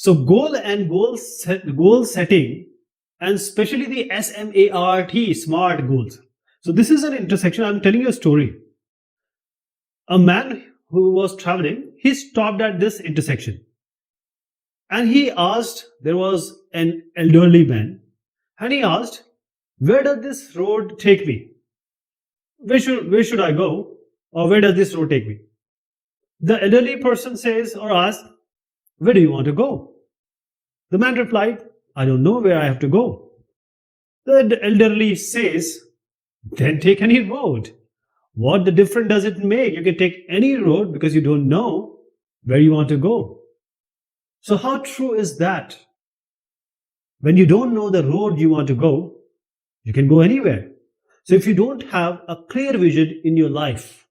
So goal setting, and especially the s.m.a.r.t, SMART goals. So this is an intersection. I'm telling you a story. A man who was traveling, he stopped at this intersection and he asked, there was an elderly man, and he asked, where does this road take me? Where should I go? Or where does this road take me? The elderly person says or asks, where do you want to go? The man replied, I don't know where I have to go. The elderly says, then take any road. What the difference does it make? You can take any road because you don't know where you want to go. So how true is that? When you don't know the road you want to go, you can go anywhere. So if you don't have a clear vision in your life,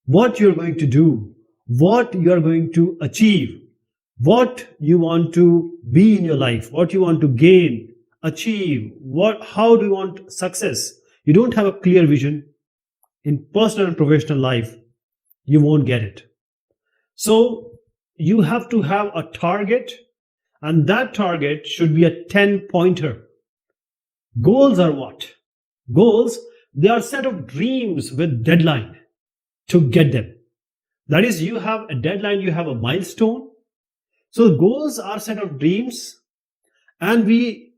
what you're going to do, what you're going to achieve, what you want to be in your life, what you want to gain, achieve, how do you want success? You don't have a clear vision in personal and professional life, you won't get it. So you have to have a target, and that target should be a 10-pointer. Goals are what? Goals, they are set of dreams with deadline to get them. That is, you have a deadline, you have a milestone. So goals are set of dreams, and we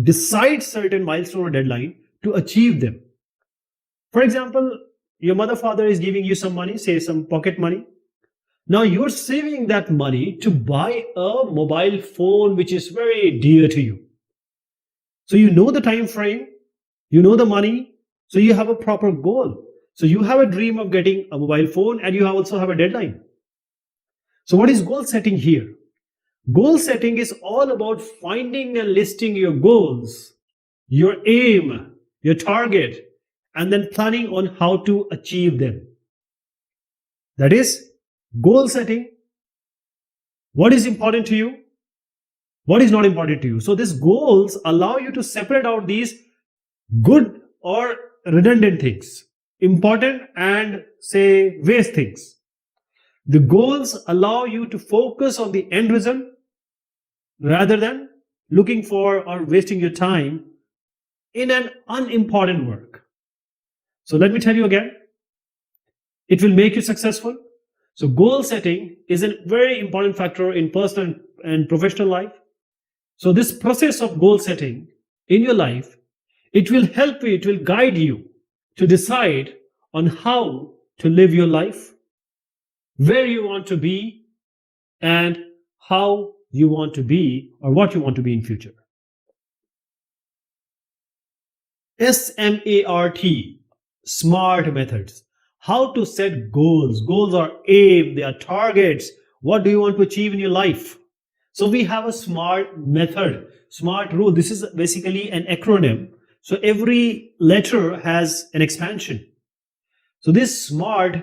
decide certain milestone or deadline to achieve them. For example, your mother, father is giving you some money, say some pocket money. Now you're saving that money to buy a mobile phone which is very dear to you. So you know the time frame, you know the money, so you have a proper goal. So you have a dream of getting a mobile phone, and you also have a deadline. So what is goal setting here? Goal setting is all about finding and listing your goals, your aim, your target, and then planning on how to achieve them. That is goal setting. What is important to you? What is not important to you? So these goals allow you to separate out these good or redundant things, important and say waste things. The goals allow you to focus on the end result rather than looking for or wasting your time in an unimportant work. So let me tell you again, it will make you successful. So goal setting is a very important factor in personal and professional life. So this process of goal setting in your life, it will help you, it will guide you to decide on how to live your life, where you want to be, and how you want to be or what you want to be in future. s.m.a.r.t, SMART methods. How to set goals. Goals are aim, they are targets. What do you want to achieve in your life? So we have a SMART method, SMART rule. This is basically an acronym. So every letter has an expansion. So this SMART,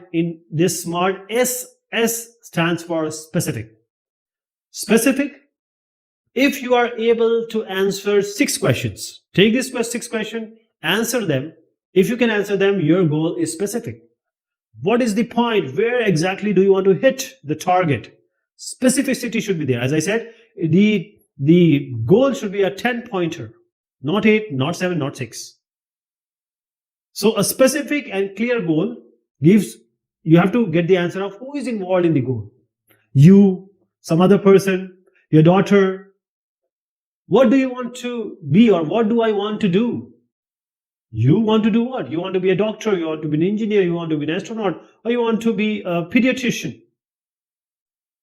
S stands for specific. Specific, if you are able to answer 6 questions, take this 6 questions, answer them. If you can answer them, your goal is specific. What is the point? Where exactly do you want to hit the target? Specificity should be there. As I said, the goal should be a 10-pointer, not 8, not 7, not 6. So a specific and clear goal gives, you have to get the answer of who is involved in the goal. You, some other person, your daughter. What do you want to be, or what do I want to do? You want to do what? You want to be a doctor, you want to be an engineer, you want to be an astronaut, or you want to be a pediatrician,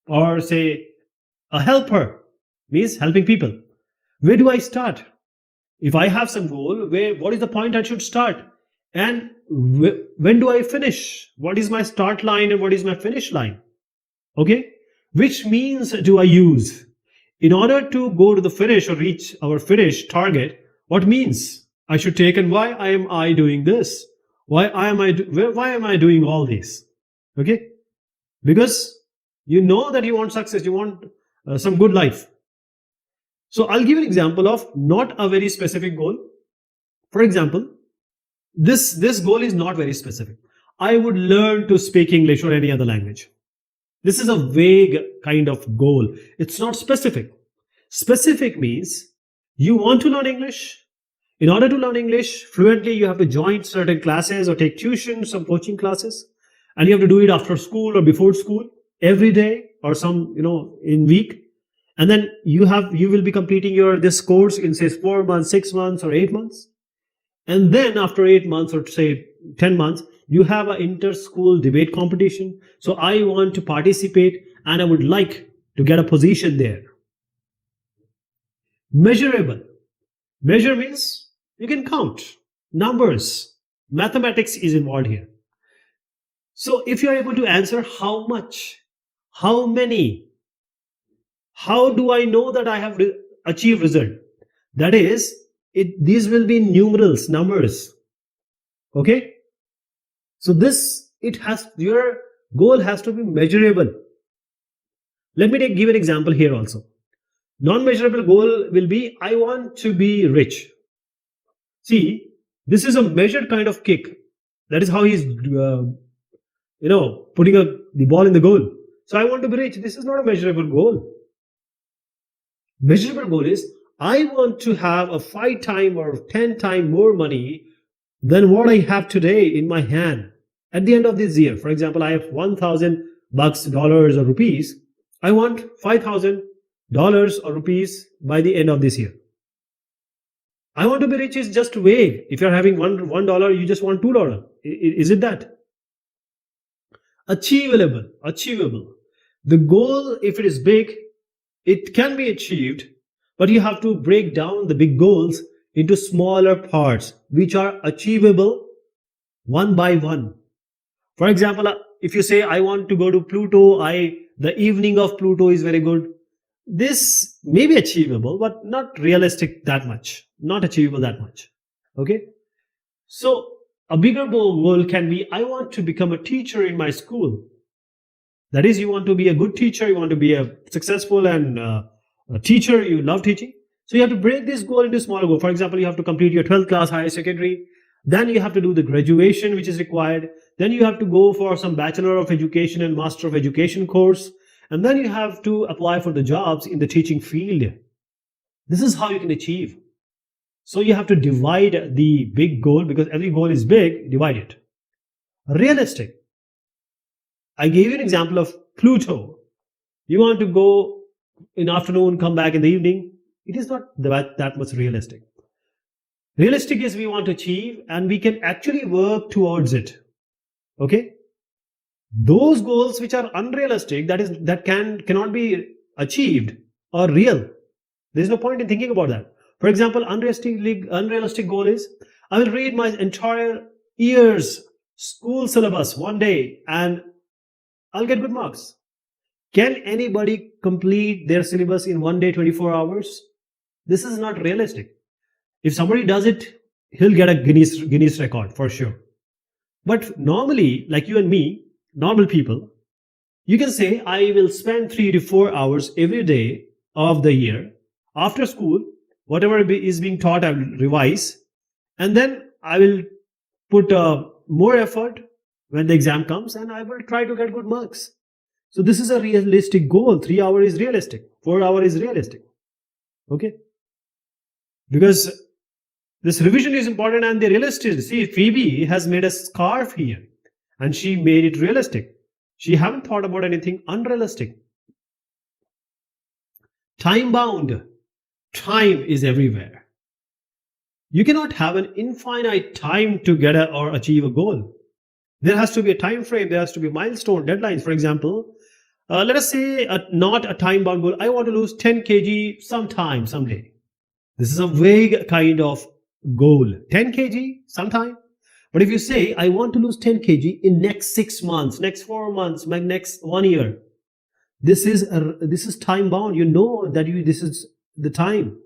or say a helper, means helping people. Where do I start? If I have some goal, what is the point I should start? And when do I finish? What is my start line and what is my finish line? Okay? Which means do I use? In order to go to the finish or reach our finish target, what means I should take, and why am I doing this? Why am I doing all this? Okay? Because you know that you want success, you want some good life. So I'll give an example of not a very specific goal. For example, this goal is not very specific. I would learn to speak English or any other language. This is a vague kind of goal. It's not specific. Specific means you want to learn English. In order to learn English fluently, you have to join certain classes or take tuition, some coaching classes, and you have to do it after school or before school, every day or some, in week. And then you will be completing your this course in say 4 months, 6 months, or 8 months. And then after 8 months or say 10 months, you have an inter-school debate competition. So I want to participate and I would like to get a position there. Measurable. Measure means you can count numbers. Mathematics is involved here. So if you are able to answer how much, how many, how do I know that I have achieved result? That is, these will be numerals, numbers. Okay? So your goal has to be measurable. Let me give an example here also. Non-measurable goal will be, I want to be rich. See, this is a measured kind of kick. That is how he's, putting the ball in the goal. So I want to be rich. This is not a measurable goal. Measurable goal is, I want to have a 5 times or 10 times more money than what I have today in my hand at the end of this year. For example, I have $1,000 dollars or rupees. I want $5,000 or rupees by the end of this year. I want to be rich is just vague. If you're having $1, you just want $2. Is it that? Achievable. The goal, if it is big, it can be achieved, but you have to break down the big goals into smaller parts, which are achievable one by one. For example, if you say, I want to go to Pluto, the evening of Pluto is very good. This may be achievable, but not realistic that much. Not achievable that much. Okay? So, a bigger goal can be, I want to become a teacher in my school. That is, you want to be a good teacher, you want to be a successful and a teacher, you love teaching. So you have to break this goal into smaller goals. For example, you have to complete your 12th class higher secondary. Then you have to do the graduation, which is required. Then you have to go for some Bachelor of Education and Master of Education course. And then you have to apply for the jobs in the teaching field. This is how you can achieve. So you have to divide the big goal, because every goal is big, divide it. Realistic. I gave you an example of Pluto. You want to go in afternoon, come back in the evening. It is not that much realistic. Realistic is we want to achieve and we can actually work towards it. Okay? Those goals which are unrealistic, that cannot be achieved, or real. There is no point in thinking about that. For example, unrealistic goal is, I will read my entire year's school syllabus one day and I'll get good marks. Can anybody complete their syllabus in one day, 24 hours? This is not realistic. If somebody does it, he'll get a Guinness record for sure. But normally, like you and me, normal people, you can say, I will spend 3 to 4 hours every day of the year. After school, whatever is being taught, I will revise. And then I will put more effort when the exam comes and I will try to get good marks. So this is a realistic goal. 3 hours is realistic. 4 hours is realistic. Okay? Because this revision is important and the realistic. See, Phoebe has made a scarf here and she made it realistic. She haven't thought about anything unrealistic. Time bound. Time is everywhere. You cannot have an infinite time to get or achieve a goal. There has to be a time frame. There has to be milestone, deadlines. For example, let us say not a time bound goal. I want to lose 10 kg sometime, someday. This is a vague kind of goal. 10 kg sometime. But if you say, I want to lose 10 kg in next 6 months, next 4 months, my next 1 year, this is time bound. You know that this is the time.